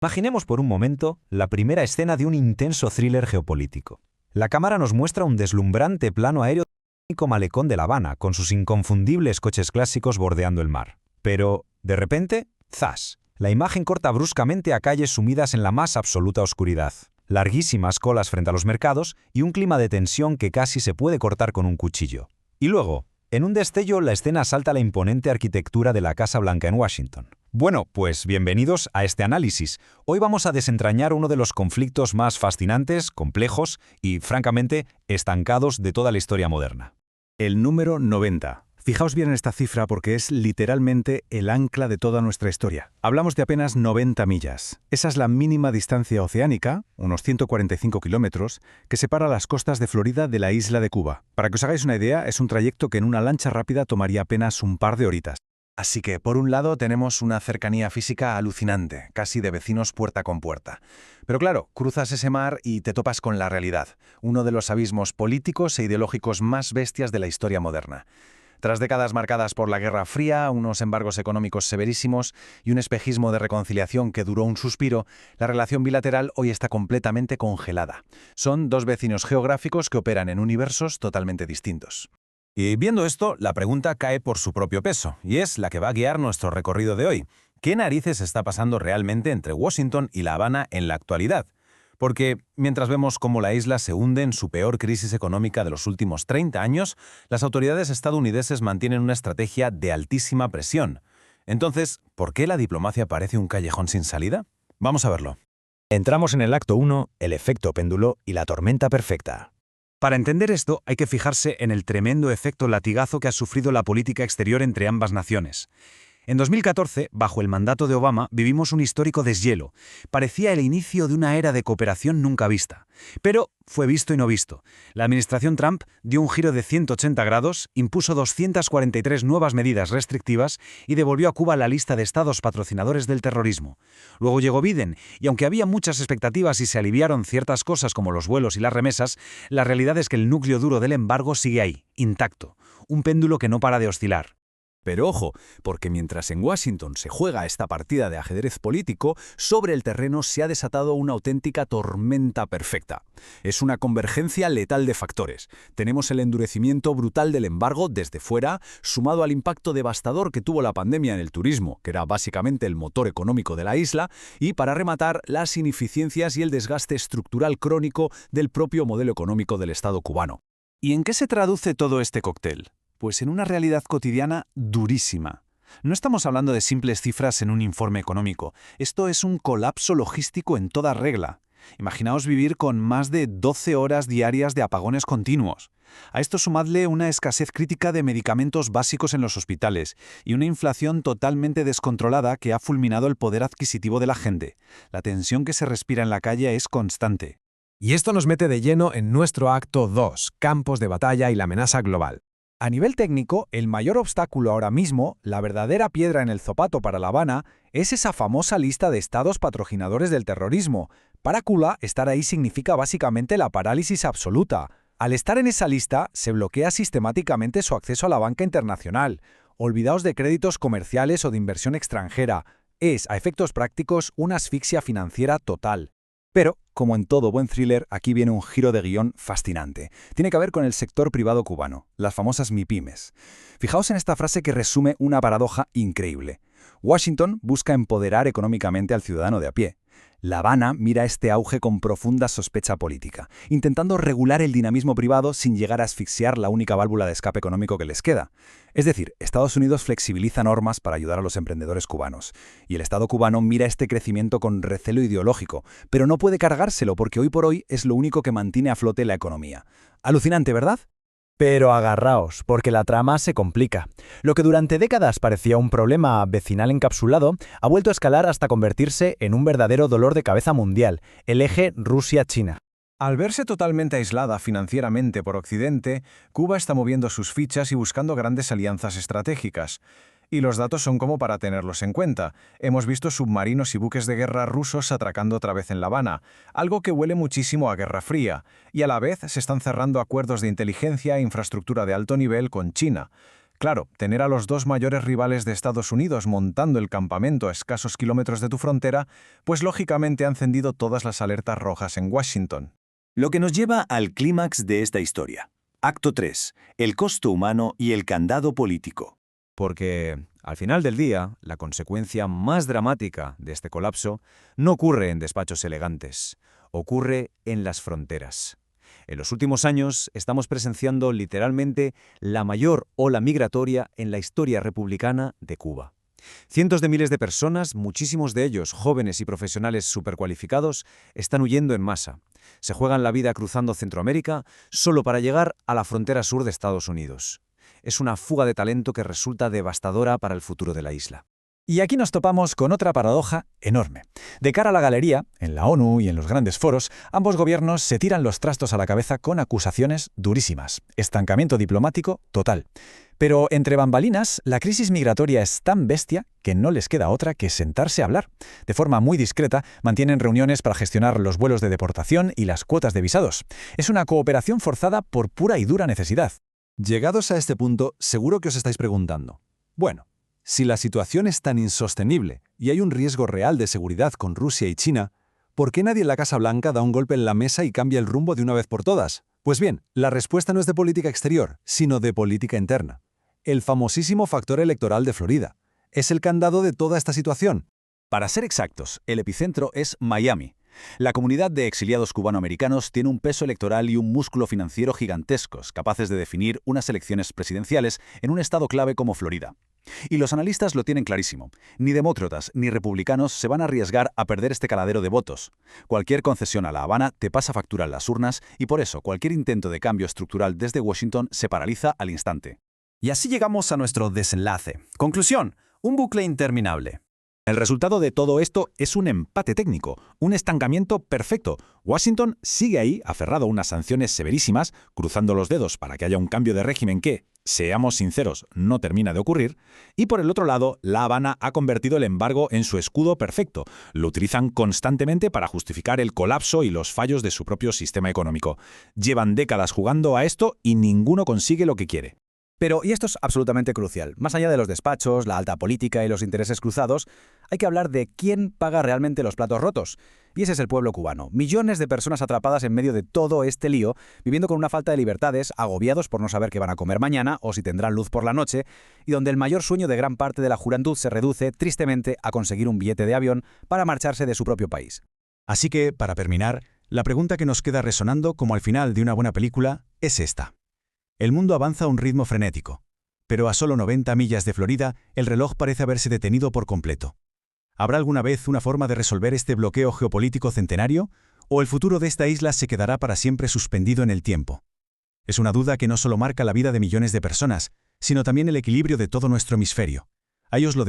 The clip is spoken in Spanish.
Imaginemos por un momento la primera escena de un intenso thriller geopolítico. La cámara nos muestra un deslumbrante plano aéreo del icónico malecón de La Habana, con sus inconfundibles coches clásicos bordeando el mar. Pero, de repente, ¡zas! La imagen corta bruscamente a calles sumidas en la más absoluta oscuridad, larguísimas colas frente a los mercados y un clima de tensión que casi se puede cortar con un cuchillo. Y luego, en un destello, la escena salta a la imponente arquitectura de la Casa Blanca en Washington. Bueno, pues bienvenidos a este análisis. Hoy vamos a desentrañar uno de los conflictos más fascinantes, complejos y, francamente, estancados de toda la historia moderna. El número 90. Fijaos bien en esta cifra porque es literalmente el ancla de toda nuestra historia. Hablamos de apenas 90 millas. Esa es la mínima distancia oceánica, unos 145 kilómetros, que separa las costas de Florida de la isla de Cuba. Para que os hagáis una idea, es un trayecto que en una lancha rápida tomaría apenas un par de horitas. Así que, por un lado, tenemos una cercanía física alucinante, casi de vecinos puerta con puerta. Pero claro, cruzas ese mar y te topas con la realidad, uno de los abismos políticos e ideológicos más bestias de la historia moderna. Tras décadas marcadas por la Guerra Fría, unos embargos económicos severísimos y un espejismo de reconciliación que duró un suspiro, la relación bilateral hoy está completamente congelada. Son dos vecinos geográficos que operan en universos totalmente distintos. Y viendo esto, la pregunta cae por su propio peso, y es la que va a guiar nuestro recorrido de hoy. ¿Qué narices está pasando realmente entre Washington y La Habana en la actualidad? Porque, mientras vemos cómo la isla se hunde en su peor crisis económica de los últimos 30 años, las autoridades estadounidenses mantienen una estrategia de altísima presión. Entonces, ¿por qué la diplomacia parece un callejón sin salida? Vamos a verlo. Entramos en el acto 1, el efecto péndulo y la tormenta perfecta. Para entender esto, hay que fijarse en el tremendo efecto latigazo que ha sufrido la política exterior entre ambas naciones. En 2014, bajo el mandato de Obama, vivimos un histórico deshielo. Parecía el inicio de una era de cooperación nunca vista. Pero fue visto y no visto. La administración Trump dio un giro de 180 grados, impuso 243 nuevas medidas restrictivas y devolvió a Cuba la lista de estados patrocinadores del terrorismo. Luego llegó Biden, y aunque había muchas expectativas y se aliviaron ciertas cosas como los vuelos y las remesas, la realidad es que el núcleo duro del embargo sigue ahí, intacto. Un péndulo que no para de oscilar. Pero ojo, porque mientras en Washington se juega esta partida de ajedrez político, sobre el terreno se ha desatado una auténtica tormenta perfecta. Es una convergencia letal de factores. Tenemos el endurecimiento brutal del embargo desde fuera, sumado al impacto devastador que tuvo la pandemia en el turismo, que era básicamente el motor económico de la isla, y para rematar, las ineficiencias y el desgaste estructural crónico del propio modelo económico del Estado cubano. ¿Y en qué se traduce todo este cóctel? Pues en una realidad cotidiana durísima. No estamos hablando de simples cifras en un informe económico. Esto es un colapso logístico en toda regla. Imaginaos vivir con más de 12 horas diarias de apagones continuos. A esto sumadle una escasez crítica de medicamentos básicos en los hospitales y una inflación totalmente descontrolada que ha fulminado el poder adquisitivo de la gente. La tensión que se respira en la calle es constante. Y esto nos mete de lleno en nuestro acto 2, campos de batalla y la amenaza global. A nivel técnico, el mayor obstáculo ahora mismo, la verdadera piedra en el zapato para La Habana, es esa famosa lista de estados patrocinadores del terrorismo. Para Cuba, estar ahí significa básicamente la parálisis absoluta. Al estar en esa lista, se bloquea sistemáticamente su acceso a la banca internacional. Olvidaos de créditos comerciales o de inversión extranjera. Es, a efectos prácticos, una asfixia financiera total. Pero, como en todo buen thriller, aquí viene un giro de guión fascinante. Tiene que ver con el sector privado cubano, las famosas MIPYMES. Fijaos en esta frase que resume una paradoja increíble. Washington busca empoderar económicamente al ciudadano de a pie. La Habana mira este auge con profunda sospecha política, intentando regular el dinamismo privado sin llegar a asfixiar la única válvula de escape económico que les queda. Es decir, Estados Unidos flexibiliza normas para ayudar a los emprendedores cubanos, y el Estado cubano mira este crecimiento con recelo ideológico, pero no puede cargárselo porque hoy por hoy es lo único que mantiene a flote la economía. Alucinante, ¿verdad? Pero agarraos, porque la trama se complica. Lo que durante décadas parecía un problema vecinal encapsulado, ha vuelto a escalar hasta convertirse en un verdadero dolor de cabeza mundial, el eje Rusia-China. Al verse totalmente aislada financieramente por Occidente, Cuba está moviendo sus fichas y buscando grandes alianzas estratégicas. Y los datos son como para tenerlos en cuenta. Hemos visto submarinos y buques de guerra rusos atracando otra vez en La Habana, algo que huele muchísimo a Guerra Fría, y a la vez se están cerrando acuerdos de inteligencia e infraestructura de alto nivel con China. Claro, tener a los dos mayores rivales de Estados Unidos montando el campamento a escasos kilómetros de tu frontera, pues lógicamente ha encendido todas las alertas rojas en Washington. Lo que nos lleva al clímax de esta historia. Acto 3. El costo humano y el candado político. Porque, al final del día, la consecuencia más dramática de este colapso no ocurre en despachos elegantes, ocurre en las fronteras. En los últimos años estamos presenciando literalmente la mayor ola migratoria en la historia republicana de Cuba. Cientos de miles de personas, muchísimos de ellos jóvenes y profesionales supercualificados, están huyendo en masa. Se juegan la vida cruzando Centroamérica solo para llegar a la frontera sur de Estados Unidos. Es una fuga de talento que resulta devastadora para el futuro de la isla. Y aquí nos topamos con otra paradoja enorme. De cara a la galería, en la ONU y en los grandes foros, ambos gobiernos se tiran los trastos a la cabeza con acusaciones durísimas. Estancamiento diplomático total. Pero entre bambalinas, la crisis migratoria es tan bestia que no les queda otra que sentarse a hablar. De forma muy discreta, mantienen reuniones para gestionar los vuelos de deportación y las cuotas de visados. Es una cooperación forzada por pura y dura necesidad. Llegados a este punto, seguro que os estáis preguntando, bueno, si la situación es tan insostenible y hay un riesgo real de seguridad con Rusia y China, ¿por qué nadie en la Casa Blanca da un golpe en la mesa y cambia el rumbo de una vez por todas? Pues bien, la respuesta no es de política exterior, sino de política interna. El famosísimo factor electoral de Florida. Es el candado de toda esta situación. Para ser exactos, el epicentro es Miami. La comunidad de exiliados cubanoamericanos tiene un peso electoral y un músculo financiero gigantescos, capaces de definir unas elecciones presidenciales en un estado clave como Florida. Y los analistas lo tienen clarísimo. Ni demócratas ni republicanos se van a arriesgar a perder este caladero de votos. Cualquier concesión a La Habana te pasa factura en las urnas y por eso cualquier intento de cambio estructural desde Washington se paraliza al instante. Y así llegamos a nuestro desenlace. Conclusión, un bucle interminable. El resultado de todo esto es un empate técnico, un estancamiento perfecto. Washington sigue ahí, aferrado a unas sanciones severísimas, cruzando los dedos para que haya un cambio de régimen que, seamos sinceros, no termina de ocurrir. Y por el otro lado, La Habana ha convertido el embargo en su escudo perfecto. Lo utilizan constantemente para justificar el colapso y los fallos de su propio sistema económico. Llevan décadas jugando a esto y ninguno consigue lo que quiere. Pero, y esto es absolutamente crucial, más allá de los despachos, la alta política y los intereses cruzados, hay que hablar de quién paga realmente los platos rotos. Y ese es el pueblo cubano. Millones de personas atrapadas en medio de todo este lío, viviendo con una falta de libertades, agobiados por no saber qué van a comer mañana o si tendrán luz por la noche, y donde el mayor sueño de gran parte de la juventud se reduce, tristemente, a conseguir un billete de avión para marcharse de su propio país. Así que, para terminar, la pregunta que nos queda resonando como al final de una buena película es esta. El mundo avanza a un ritmo frenético, pero a solo 90 millas de Florida, el reloj parece haberse detenido por completo. ¿Habrá alguna vez una forma de resolver este bloqueo geopolítico centenario? ¿O el futuro de esta isla se quedará para siempre suspendido en el tiempo? Es una duda que no solo marca la vida de millones de personas, sino también el equilibrio de todo nuestro hemisferio. Ahí os lo dejo.